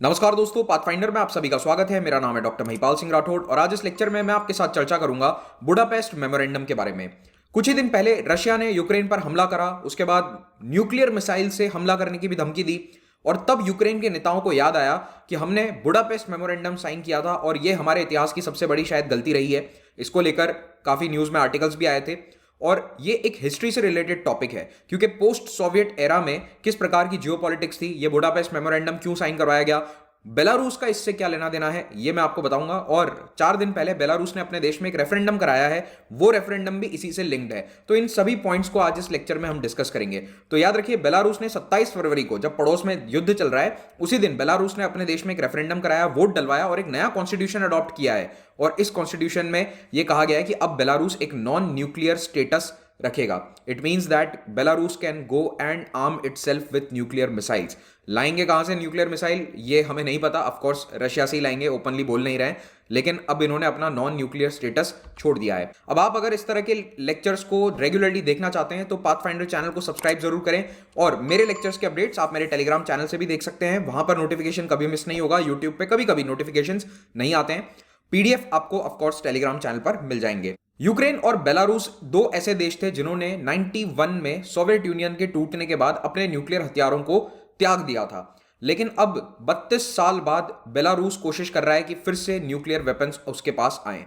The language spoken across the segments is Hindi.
नमस्कार दोस्तों, पाथफाइंडर में आप सभी का स्वागत है। मेरा नाम है डॉक्टर महिपाल सिंह राठौड़ और आज इस लेक्चर में मैं आपके साथ चर्चा करूंगा बुडापेस्ट मेमोरेंडम के बारे में। कुछ ही दिन पहले रशिया ने यूक्रेन पर हमला करा, उसके बाद न्यूक्लियर मिसाइल से हमला करने की भी धमकी दी और तब यूक्रेन के नेताओं को याद आया कि हमने बुडापेस्ट मेमोरेंडम साइन किया था और यह हमारे इतिहास की सबसे बड़ी शायद गलती रही है। इसको लेकर काफी न्यूज में आर्टिकल्स भी आए थे और ये एक हिस्ट्री से रिलेटेड टॉपिक है क्योंकि पोस्ट सोवियत एरा में किस प्रकार की जियोपॉलिटिक्स थी, ये बुडापेस्ट मेमोरेंडम क्यों साइन करवाया गया, बेलारूस का इससे क्या लेना देना है, ये मैं आपको बताऊंगा। और 4 दिन पहले बेलारूस ने अपने देश में एक रेफरेंडम कराया है, वो रेफरेंडम भी इसी से लिंक्ड है। तो इन सभी पॉइंट्स को आज इस लेक्चर में हम डिस्कस करेंगे। तो याद रखिए, बेलारूस ने 27 फरवरी को, जब पड़ोस में युद्ध चल रहा है, उसी दिन बेलारूस ने अपने देश में एक रेफरेंडम कराया, वोट डलवाया और एक नया कॉन्स्टिट्यूशन अडॉप्ट किया है। और इस कॉन्स्टिट्यूशन में यह कहा गया है कि अब बेलारूस एक नॉन न्यूक्लियर स्टेटस रखेगा। It means that Belarus can go and arm itself with nuclear missiles. लाएंगे कहां से न्यूक्लियर मिसाइल, ये हमें नहीं पता। ऑफ कोर्स रशिया से ही लाएंगे, ओपनली बोल नहीं रहे, लेकिन अब इन्होंने अपना नॉन न्यूक्लियर स्टेटस छोड़ दिया है। अब आप अगर इस तरह के लेक्चर्स को रेगुलरली देखना चाहते हैं तो पाथफाइंडर चैनल को सब्सक्राइब जरूर करें और मेरे लेक्चर्स के अपडेट्स आप मेरे टेलीग्राम चैनल से भी देख सकते हैं। वहां पर नोटिफिकेशन कभी मिस नहीं होगा। यूट्यूब पे कभी कभी नोटिफिकेशन नहीं आते हैं। पीडीएफ आपको ऑफकोर्स टेलीग्राम चैनल पर मिल जाएंगे। यूक्रेन और बेलारूस दो ऐसे देश थे जिन्होंने 91 में सोवियत यूनियन के टूटने के बाद अपने न्यूक्लियर हथियारों को त्याग दिया था। लेकिन अब 32 साल बाद बेलारूस कोशिश कर रहा है कि फिर से न्यूक्लियर वेपन्स उसके पास आए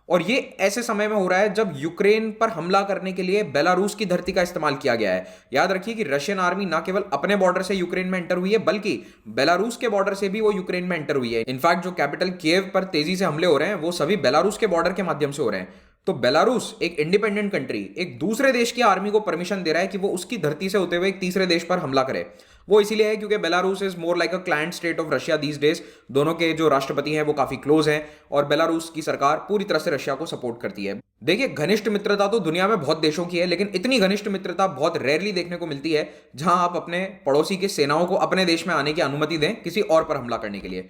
और ये ऐसे समय में हो रहा है जब यूक्रेन पर हमला करने के लिए बेलारूस की धरती का इस्तेमाल किया गया है। याद रखिए कि रशियन आर्मी ना केवल अपने बॉर्डर से यूक्रेन में एंटर हुई है बल्कि बेलारूस के बॉर्डर से भी वो यूक्रेन में एंटर हुई है। इनफैक्ट जो कैपिटल कीव पर तेजी से हमले हो रहे हैं वो सभी बेलारूस के बॉर्डर के माध्यम से हो रहे हैं। तो बेलारूस एक इंडिपेंडेंट कंट्री एक दूसरे देश की आर्मी को परमिशन दे रहा है कि वो उसकी धरती से होते हुए एक तीसरे देश पर हमला करे। वो इसीलिए है क्योंकि Belarus is more like a client state of Russia these days. दोनों के जो राष्ट्रपति हैं वो काफी क्लोज हैं और बेलारूस की सरकार पूरी तरह से रशिया को सपोर्ट करती है। देखिए, घनिष्ठ मित्रता तो दुनिया में बहुत देशों की है, लेकिन इतनी घनिष्ठ मित्रता बहुत रेयरली देखने को मिलती है जहां आप अपने पड़ोसी की सेनाओं को अपने देश में आने की अनुमति दें किसी और पर हमला करने के लिए।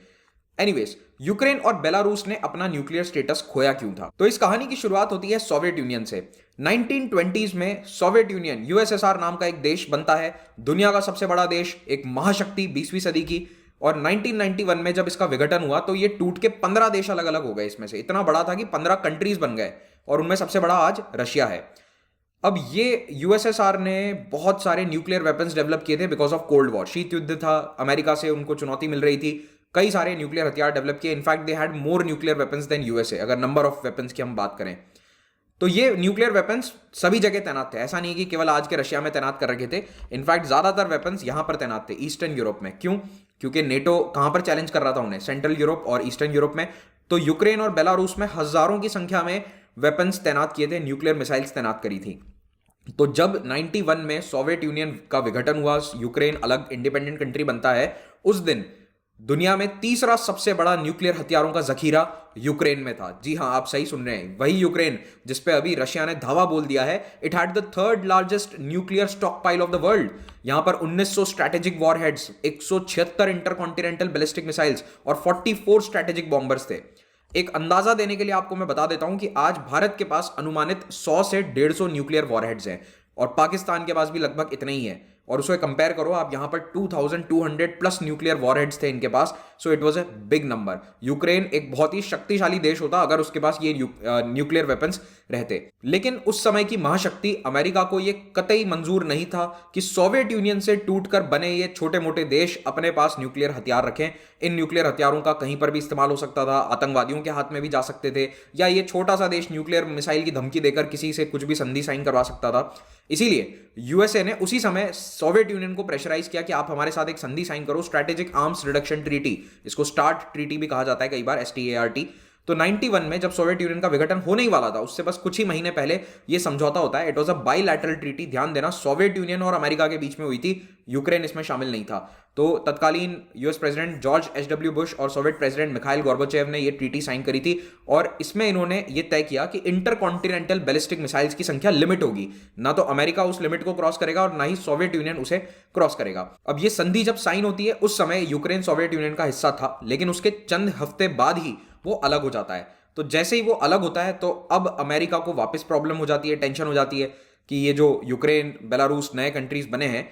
एनीवेज, यूक्रेन और बेलारूस ने अपना न्यूक्लियर स्टेटस खोया क्यों था? तो इस कहानी की शुरुआत होती है सोवियत यूनियन से। 1920s में सोवियत यूनियन यूएसएसआर नाम का एक देश बनता है, दुनिया का सबसे बड़ा देश, एक महाशक्ति 20वीं सदी की। और 1991 में जब इसका विघटन हुआ तो ये टूट के 15 देश अलग अलग हो गए। इसमें से इतना बड़ा था कि 15 कंट्रीज बन गए और उनमें सबसे बड़ा आज रशिया है। अब ये यूएसएसआर ने बहुत सारे न्यूक्लियर वेपन्स डेवलप किए थे बिकॉज ऑफ कोल्ड वॉर। शीत युद्ध था, अमेरिका से उनको चुनौती मिल रही थी, कई सारे न्यूक्लियर हथियार डेवलप किए। In fact they had more nuclear weapons than USA, अगर नंबर ऑफ वेपन्स की हम बात करें तो। ये न्यूक्लियर वेपन्स सभी जगह तैनात थे, ऐसा नहीं कि केवल आज के रशिया में तैनात कर रखे थे। इनफैक्ट ज्यादातर वेपन्स यहां पर तैनात थे ईस्टर्न यूरोप में। क्यों? क्योंकि नेटो कहां पर चैलेंज कर रहा था उन्हें? सेंट्रल यूरोप और ईस्टर्न यूरोप में। तो यूक्रेन और बेलारूस में हजारों की संख्या में वेपन्स तैनात किए थे, न्यूक्लियर मिसाइल्स तैनात करी थी। तो जब 91 में सोवियत यूनियन का विघटन हुआ, यूक्रेन अलग इंडिपेंडेंट कंट्री बनता है, उस दिन दुनिया में तीसरा सबसे बड़ा न्यूक्लियर हथियारों का जखीरा यूक्रेन में था। जी हां, आप सही सुन रहे हैं, वही यूक्रेन जिस पे अभी रशिया ने धावा बोल दिया है। It had the third largest nuclear stock pile of the world. यहां पर 1900 strategic warheads, 176 intercontinental ballistic missiles और 44 स्ट्रैटेजिक बॉम्बर्स थे। एक अंदाजा देने के लिए आपको मैं बता देता हूं कि आज भारत के पास अनुमानित 100 से 150 न्यूक्लियर वॉरहेड्स हैं और पाकिस्तान के पास भी लगभग इतने ही है। और उसको कंपेयर करो आप, यहां पर 2200 प्लस न्यूक्लियर वॉरहेड्स थे इनके पास। So it was a big number. Ukraine एक बहुत ही शक्तिशाली देश होता अगर उसके पास ये न्यूक्लियर वेपन्स रहते। लेकिन उस समय की महाशक्ति अमेरिका को ये कतई मंजूर नहीं था कि सोवियत यूनियन से टूटकर बने ये छोटे मोटे देश अपने पास न्यूक्लियर हथियार रखें। इन न्यूक्लियर हथियारों का कहीं पर भी इस्तेमाल हो सकता था, आतंकवादियों के हाथ में भी जा सकते थे, या ये छोटा सा देश न्यूक्लियर मिसाइल की धमकी देकर किसी से कुछ भी संधि साइन करवा सकता था। इसीलिए यूएसए ने उसी समय सोवियत यूनियन को प्रेशराइज किया कि आप हमारे साथ एक संधि साइन करो, स्ट्रैटेजिक आर्म्स रिडक्शन ट्रीटी, इसको स्टार्ट ट्रीटी भी कहा जाता है कई बार, START। तो 91 में जब सोवियत यूनियन का विघटन होने ही वाला था, उससे बस कुछ ही महीने पहले ये समझौता होता है। It was a bilateral treaty. ध्यान देना, सोवियत यूनियन और अमेरिका के बीच में हुई थी, यूक्रेन इसमें शामिल नहीं था। तो तत्कालीन US president George H.W. Bush और सोवियत प्रेसिडेंट मिखाइल गोर्बाचेव ने यह ट्रीटी साइन करी थी और इसमें इन्होंने ये तय किया कि इंटरकॉन्टिनेंटल बैलिस्टिक मिसाइल्स की संख्या लिमिट होगी। ना तो अमेरिका उस लिमिट को क्रॉस करेगा और ना ही सोवियत यूनियन उसे क्रॉस करेगा। अब ये संधि जब साइन होती है, उस समय यूक्रेन सोवियत यूनियन का हिस्सा था, लेकिन उसके चंद हफ्ते बाद ही वो अलग हो जाता है। तो जैसे ही वो अलग होता है तो अब अमेरिका को वापस प्रॉब्लम हो जाती है, टेंशन हो जाती है कि ये जो यूक्रेन बेलारूस नए कंट्रीज बने हैं,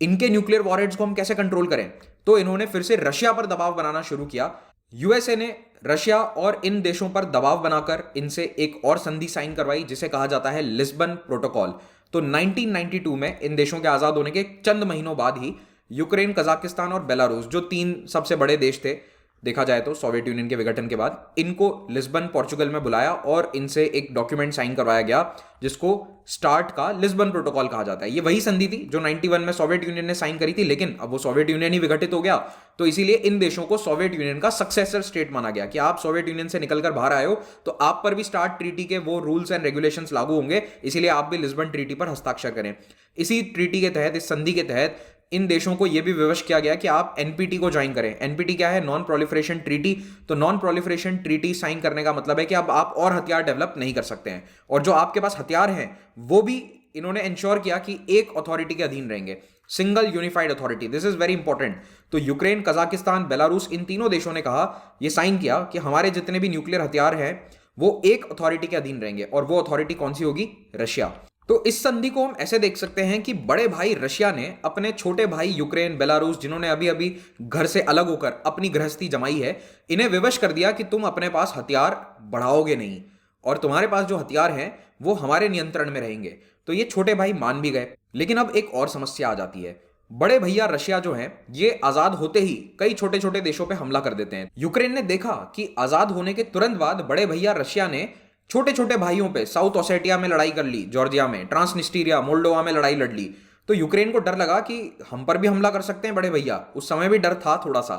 इनके न्यूक्लियर वॉरहेड्स को हम कैसे कंट्रोल करें। तो इन्होंने फिर से रशिया पर दबाव बनाना शुरू किया। यूएसए ने रशिया और इन देशों पर दबाव बनाकर इनसे एक और संधि साइन करवाई जिसे कहा जाता है लिस्बन प्रोटोकॉल। तो 1992 में इन देशों के आजाद होने के चंद महीनों बाद ही यूक्रेन, कजाकिस्तान और बेलारूस, जो 3 सबसे बड़े देश थे देखा जाए तो सोवियत यूनियन के विघटन के बाद, इनको लिस्बन पोर्चुगल में बुलाया और इनसे एक डॉक्यूमेंट साइन करवाया गया जिसको स्टार्ट का लिस्बन प्रोटोकॉल कहा जाता है। ये वही संधि थी जो 91 में सोवियत यूनियन ने साइन करी थी, लेकिन अब वो सोवियत यूनियन ही विघटित हो गया, तो इसीलिए इन देशों को सोवियत यूनियन का सक्सेसर स्टेट माना गया कि आप सोवियत यूनियन से निकलकर बाहर आए हो तो आप पर भी स्टार्ट ट्रीटी के वो रूल्स एंड रेगुलेशंस लागू होंगे, इसीलिए आप भी लिस्बन ट्रीटी पर हस्ताक्षर करें। इसी ट्रीटी के तहत, इस संधि के तहत इन देशों को यह भी विवश किया गया कि आप एनपीटी को ज्वाइन करें। एनपीटी क्या है? Non proliferation treaty. तो नॉन प्रोलिफरेशन ट्रीटी साइन करने का मतलब है कि अब आप और हथियार डेवलप नहीं कर सकते हैं, और जो आपके पास हथियार हैं वो भी इन्होंने इंश्योर किया कि एक अथॉरिटी के अधीन रहेंगे, single unified authority. This is very important. तो यूक्रेन, कजाकिस्तान, बेलारूस, इन तीनों देशों ने कहा, ये साइन किया कि हमारे जितने भी न्यूक्लियर हथियार हैं वो एक अथॉरिटी के अधीन रहेंगे, और वो अथॉरिटी कौन सी होगी? रशिया। तो इस संधि को हम ऐसे देख सकते हैं कि बड़े भाई रशिया ने अपने छोटे भाई यूक्रेन, बेलारूस, जिन्होंने अभी अभी घर से अलग होकर अपनी गृहस्थी जमाई है, इन्हें विवश कर दिया कि तुम अपने पास हथियार बढ़ाओगे नहीं और तुम्हारे पास जो हथियार हैं वो हमारे नियंत्रण में रहेंगे। तो ये छोटे भाई मान भी गए। लेकिन अब एक और समस्या आ जाती है। बड़े भैया रशिया जो हैं, ये आजाद होते ही कई छोटे छोटे देशों पे हमला कर देते हैं। यूक्रेन ने देखा कि आजाद होने के तुरंत बाद बड़े भैया रशिया ने छोटे छोटे भाइयों पे साउथ ओसेटिया में लड़ाई कर ली, जॉर्जिया में, ट्रांसनिस्टीरिया, मोल्डोवा में लड़ाई लड़ ली। तो यूक्रेन को डर लगा कि हम पर भी हमला कर सकते हैं बड़े भैया। उस समय भी डर था थोड़ा सा।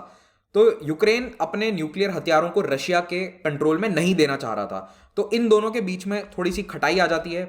तो यूक्रेन अपने न्यूक्लियर हथियारों को रशिया के कंट्रोल में नहीं देना चाह रहा था। तो इन दोनों के बीच में थोड़ी सी खटाई आ जाती है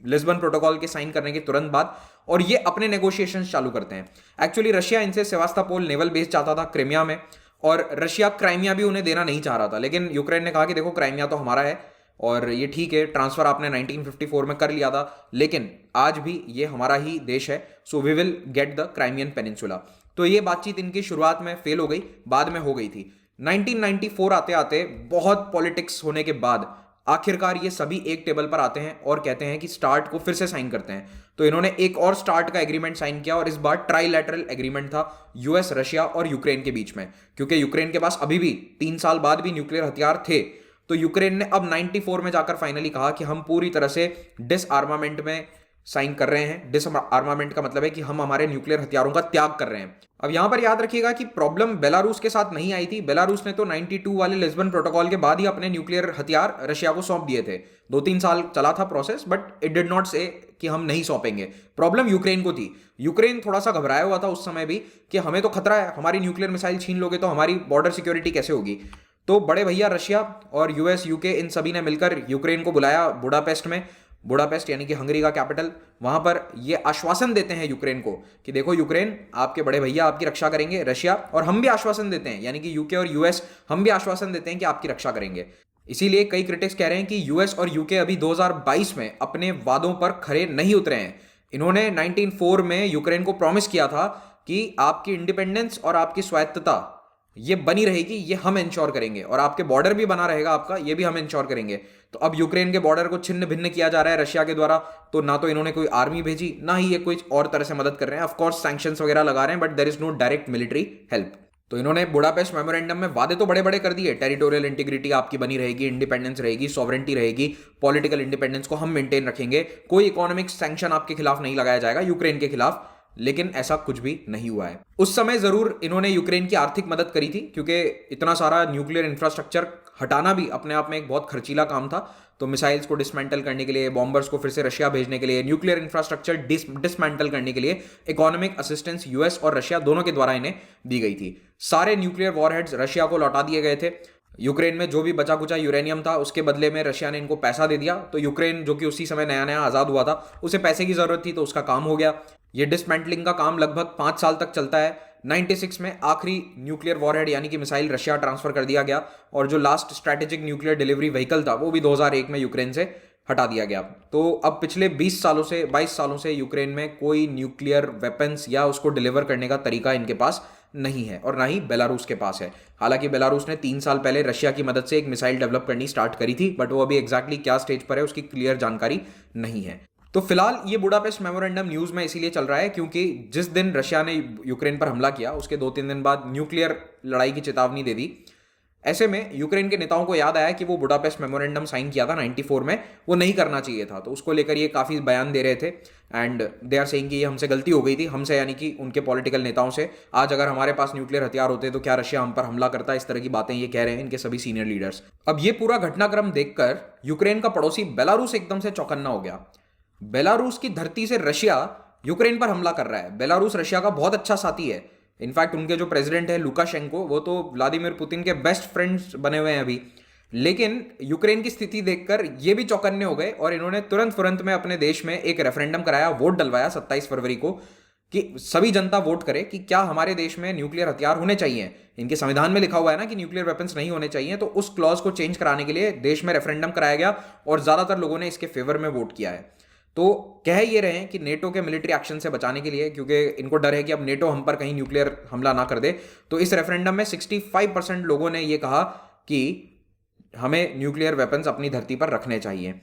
लिस्बन प्रोटोकॉल के साइन करने के तुरंत बाद, और ये अपने नेगोशिएशन चालू करते हैं। एक्चुअली रशिया इनसे सेवास्तोपोल नेवल बेस चाहता था क्रिमिया में, और रशिया क्राइमिया भी उन्हें देना नहीं चाह रहा था। लेकिन यूक्रेन ने कहा कि देखो, क्राइमिया तो हमारा है और ये ठीक है, ट्रांसफर आपने 1954 में कर लिया था, लेकिन आज भी ये हमारा ही देश है, so we will get the Crimean peninsula. तो ये बातचीत इनकी शुरुआत में फेल हो गई, बाद में हो गई थी। 1994 आते आते बहुत पॉलिटिक्स होने के बाद आखिरकार ये सभी एक टेबल पर आते हैं और कहते हैं कि स्टार्ट को फिर से साइन करते हैं। तो इन्होंने एक और स्टार्ट का एग्रीमेंट साइन किया, और इस बार ट्राइलैटरल एग्रीमेंट था यूएस, रशिया और यूक्रेन के बीच में, क्योंकि यूक्रेन के पास अभी भी 3 साल बाद भी न्यूक्लियर हथियार थे। तो यूक्रेन ने अब 94 में जाकर फाइनली कहा कि हम पूरी तरह से डिसआर्मामेंट में साइन कर रहे हैं। डिसआर्मामेंट का मतलब है कि हम हमारे न्यूक्लियर हथियारों का त्याग कर रहे हैं। अब यहां पर याद रखिएगा कि प्रॉब्लम बेलारूस के साथ नहीं आई थी। बेलारूस ने तो 92 वाले लिस्बन प्रोटोकॉल के बाद ही अपने न्यूक्लियर हथियार रशिया को सौंप दिए थे। 2-3 साल चला था process, but it did not से कि हम नहीं सौंपेंगे। प्रॉब्लम यूक्रेन को थी। यूक्रेन थोड़ा सा घबराया हुआ था उस समय भी कि हमें तो खतरा है, हमारी न्यूक्लियर मिसाइल छीन लोगे तो हमारी बॉर्डर सिक्योरिटी कैसे होगी। तो बड़े भैया रशिया और यूएस, यूके, इन सभी ने मिलकर यूक्रेन को बुलाया बुडापेस्ट में। बुडापेस्ट यानी कि हंगरी का कैपिटल। वहां पर ये आश्वासन देते हैं यूक्रेन को कि देखो यूक्रेन, आपके बड़े भैया आपकी रक्षा करेंगे, रशिया, और हम भी आश्वासन देते हैं, यानी कि यूके और यूएस, हम भी आश्वासन देते हैं कि आपकी रक्षा करेंगे। इसीलिए कई क्रिटिक्स कह रहे हैं कि यूएस और यूके अभी 2022 में अपने वादों पर खरे नहीं उतरे हैं। इन्होंने 1994 में यूक्रेन को प्रॉमिस किया था कि आपकी इंडिपेंडेंस और आपकी स्वायत्तता ये बनी रहेगी, ये हम इंश्योर करेंगे, और आपके बॉर्डर भी बना रहेगा आपका, ये भी हम इंश्योर करेंगे। तो अब यूक्रेन के बॉर्डर को छिन्न भिन्न किया जा रहा है रशिया के द्वारा। तो ना तो इन्होंने कोई आर्मी भेजी, ना ही ये कोई और तरह से मदद कर रहे हैं। ऑफ कोर्स सैंक्शंस वगैरह लगा रहे हैं, but there is no direct military help. तो इन्होंने बुडापेस्ट मेमोरेंडम में वादे तो बड़े बड़े कर दिए, टेरिटोरियल इंटीग्रिटी आपकी बनी रहेगी, इंडिपेंडेंस रहेगी, सॉवरेंटी रहेगी, पॉलिटिकल इंडिपेंडेंस को हम मेंटेन रखेंगे, कोई इकोनॉमिक सैंक्शन आपके खिलाफ नहीं लगाया जाएगा यूक्रेन के खिलाफ। लेकिन ऐसा कुछ भी नहीं हुआ है। उस समय जरूर इन्होंने यूक्रेन की आर्थिक मदद करी थी, क्योंकि इतना सारा न्यूक्लियर इंफ्रास्ट्रक्चर हटाना भी अपने आप में एक बहुत खर्चीला काम था। तो मिसाइल्स को डिसमेंटल करने के लिए, बॉम्बर्स को फिर से रशिया भेजने के लिए, न्यूक्लियर इंफ्रास्ट्रक्चर डिसमेंटल करने के लिए इकोनॉमिक असिस्टेंस यूएस और रशिया दोनों के द्वारा इन्हें दी गई थी। सारे न्यूक्लियर वॉरहेड्स रशिया को लौटा दिए गए थे। यूक्रेन में जो भी बचा कुचा यूरेनियम था उसके बदले में रशिया ने इनको पैसा दे दिया। तो यूक्रेन, जो कि उसी समय नया नया आजाद हुआ था, उसे पैसे की जरूरत थी, तो उसका काम हो गया। ये डिसमेंटलिंग का काम लगभग 5 साल तक चलता है। 96 में आखिरी न्यूक्लियर वॉरहेड यानी कि मिसाइल रशिया ट्रांसफर कर दिया गया, और जो last strategic nuclear delivery vehicle था वो भी 2001 में यूक्रेन से हटा दिया गया। तो अब पिछले 22 सालों से यूक्रेन में कोई न्यूक्लियर वेपन्स या उसको डिलीवर करने का तरीका इनके पास नहीं है, और ना ही बेलारूस के पास है। हालांकि बेलारूस ने 3 साल पहले रशिया की मदद से एक मिसाइल डेवलप करनी स्टार्ट करी थी, बट वो अभी एग्जैक्टली क्या स्टेज पर है उसकी क्लियर जानकारी नहीं है। तो फिलहाल ये बुडापेस्ट मेमोरेंडम न्यूज में इसीलिए चल रहा है क्योंकि जिस दिन रशिया ने यूक्रेन पर हमला किया उसके 2-3 दिन बाद न्यूक्लियर लड़ाई की चेतावनी दे दी। ऐसे में यूक्रेन के नेताओं को याद आया कि वो बुडापेस्ट मेमोरेंडम साइन किया था 94 में, वो नहीं करना चाहिए था। तो उसको लेकर ये काफ़ी बयान दे रहे थे एंड दे आर सेइंग कि ये हमसे गलती हो गई थी, हमसे यानी कि उनके पॉलिटिकल नेताओं से। आज अगर हमारे पास न्यूक्लियर हथियार होते तो क्या रशिया हम पर हमला करता, इस तरह की बातें ये कह रहे हैं इनके सभी सीनियर लीडर्स। अब ये पूरा घटनाक्रम देखकर यूक्रेन का पड़ोसी बेलारूस एकदम से चौकन्ना हो गया। बेलारूस की धरती से रशिया यूक्रेन पर हमला कर रहा है। बेलारूस रशिया का बहुत अच्छा साथी है। इनफैक्ट उनके जो प्रेसिडेंट है लुकाशेंको, वो तो व्लादिमीर पुतिन के बेस्ट फ्रेंड्स बने हुए हैं अभी। लेकिन यूक्रेन की स्थिति देखकर ये भी चौकन्ने हो गए और इन्होंने तुरंत में अपने देश में एक रेफरेंडम कराया, वोट डलवाया 27 फरवरी को कि सभी जनता वोट करे कि क्या हमारे देश में न्यूक्लियर हथियार होने चाहिए। इनके संविधान में लिखा हुआ है ना कि न्यूक्लियर वेपन्स नहीं होने चाहिए, तो उस क्लॉज को चेंज कराने के लिए देश में रेफरेंडम कराया गया और ज्यादातर लोगों ने इसके फेवर में वोट किया है। तो कह ये रहे हैं कि नेटो के मिलिट्री एक्शन से बचाने के लिए, क्योंकि इनको डर है कि अब नेटो हम पर कहीं न्यूक्लियर हमला ना कर दे, तो इस रेफरेंडम में 65% लोगों ने ये कहा कि हमें न्यूक्लियर वेपन्स अपनी धरती पर रखने चाहिए।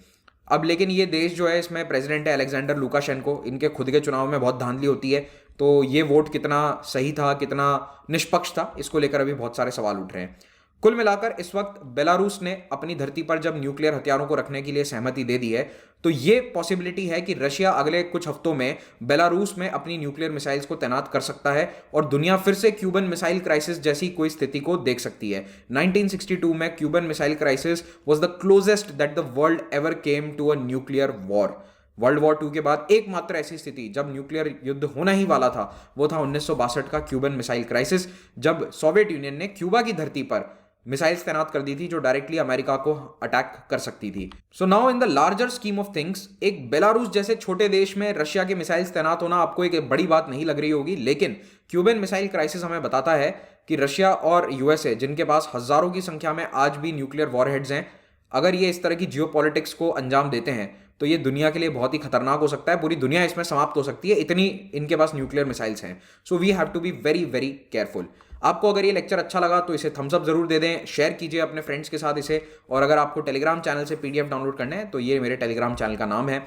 अब लेकिन ये देश जो है इसमें प्रेसिडेंट है अलेक्जेंडर लुकाशेंको, इनके खुद के चुनाव में बहुत धांधली होती है, तो ये वोट कितना सही था, कितना निष्पक्ष था, इसको लेकर अभी बहुत सारे सवाल उठ रहे हैं। कुल मिलाकर इस वक्त बेलारूस ने अपनी धरती पर जब न्यूक्लियर हथियारों को रखने के लिए सहमति दे दी है, तो ये पॉसिबिलिटी है कि रशिया अगले कुछ हफ्तों में बेलारूस में अपनी न्यूक्लियर मिसाइल्स को तैनात कर सकता है और दुनिया फिर से क्यूबन मिसाइल क्राइसिस जैसी कोई स्थिति को देख सकती है। 1962 में Cuban missile crisis was the closest that the world ever came to a nuclear war. World war 2 के बाद एकमात्र ऐसी स्थिति जब न्यूक्लियर युद्ध होना ही वाला था वो था 1962 का क्यूबन मिसाइल क्राइसिस, जब सोवियत यूनियन ने क्यूबा की धरती पर मिसाइल्स तैनात कर दी थी जो डायरेक्टली अमेरिका को अटैक कर सकती थी। So now in the larger scheme of things, एक बेलारूस जैसे छोटे देश में रशिया के मिसाइल्स तैनात होना आपको एक बड़ी बात नहीं लग रही होगी, लेकिन क्यूबन मिसाइल क्राइसिस हमें बताता है कि रशिया और यूएसए, जिनके पास हजारों की संख्या में आज भी न्यूक्लियर वॉरहेड्स हैं, अगर ये इस तरह की जियोपॉलिटिक्स को अंजाम देते हैं तो ये दुनिया के लिए बहुत ही खतरनाक हो सकता है। पूरी दुनिया इसमें समाप्त हो सकती है, इतनी इनके पास न्यूक्लियर मिसाइल्स हैं। So we have to be very very careful. आपको अगर ये लेक्चर अच्छा लगा तो इसे थम्स अप जरूर दे दें, शेयर कीजिए अपने फ्रेंड्स के साथ इसे। और अगर आपको टेलीग्राम चैनल से पीडीएफ डाउनलोड करना है तो ये मेरे टेलीग्राम चैनल का नाम है।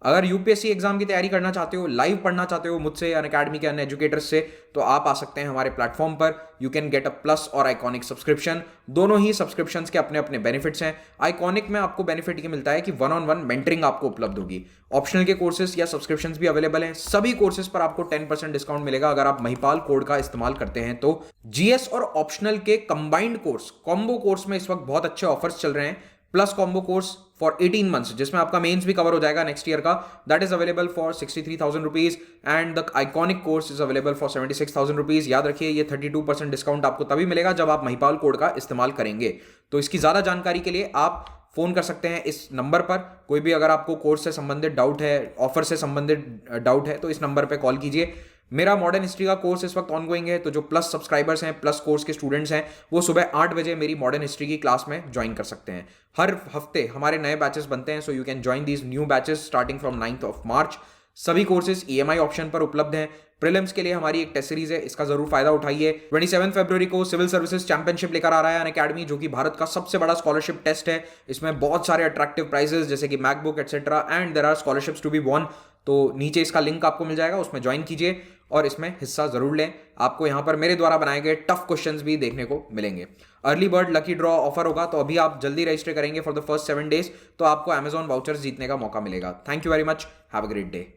अगर यूपीएससी एग्जाम की तैयारी करना चाहते हो, लाइव पढ़ना चाहते हो मुझसे अनअकैडमी के अन्य एजुकेटर्स से, तो आप आ सकते हैं हमारे प्लेटफॉर्म पर। You can get a plus और आइकॉनिक सब्सक्रिप्शन। दोनों ही सब्सक्रिप्शंस के अपने अपने बेनिफिट्स हैं। आइकॉनिक में आपको बेनिफिट ये मिलता है कि 1-on-1 मेंटरिंग आपको उपलब्ध होगी। ऑप्शनल के कोर्सेज या सब्सक्रिप्शंस भी अवेलेबल हैं। सभी कोर्सेज पर आपको 10% डिस्काउंट मिलेगा अगर आप महिपाल कोड का इस्तेमाल करते हैं तो। जीएस और ऑप्शनल के कंबाइंड कोर्स, कॉम्बो कोर्स में इस वक्त बहुत अच्छे ऑफर्स चल रहे हैं। Plus combo course for 18 months जिसमें आपका मेंस भी कवर हो जाएगा नेक्स्ट ईयर का, that is available for 63,000 rupees and the iconic course is available for 76,000 rupees. याद रखिए ये 32% डिस्काउंट आपको तभी मिलेगा जब आप महिपाल कोड का इस्तेमाल करेंगे। तो इसकी ज्यादा जानकारी के लिए आप फोन कर सकते हैं इस नंबर पर। कोई भी अगर आपको कोर्स से संबंधित डाउट है, ऑफर से संबंधित डाउट है, तो इस नंबर पर कॉल कीजिए। मेरा मॉडर्न हिस्ट्री का कोर्स इस वक्त ऑनगोइंग है, तो जो प्लस सब्सक्राइबर्स हैं, प्लस कोर्स के स्टूडेंट्स हैं, वो सुबह 8 बजे मेरी मॉडर्न हिस्ट्री की क्लास में ज्वाइन कर सकते हैं। हर हफ्ते हमारे नए बैचेस बनते हैं, so you can join these new batches starting from 9th of March। सभी कोर्सेज ईएमआई ऑप्शन पर उपलब्ध हैं। प्रीलिम्स के लिए हमारी एक टेस्ट सीरीज है, इसका जरूर फायदा उठाइए। 27 फरवरी को सिविल सर्विसेज चैंपियनशिप लेकर आ रहा है अनअकैडमी, जो कि भारत का सबसे बड़ा स्कॉलरशिप टेस्ट है। इसमें बहुत सारे अट्रैक्टिव प्राइजेस जैसे कि MacBook etcetera and there are scholarships to be won. तो नीचे इसका लिंक आपको मिल जाएगा, उसमें ज्वाइन कीजिए और इसमें हिस्सा जरूर लें। आपको यहाँ पर मेरे द्वारा बनाए गए टफ क्वेश्चंस भी देखने को मिलेंगे। Early bird lucky draw offer होगा, तो अभी आप जल्दी रजिस्टर करेंगे फॉर द फर्स्ट 7 days तो आपको Amazon वाउचर्स जीतने का मौका मिलेगा। Thank you very much, have a great day.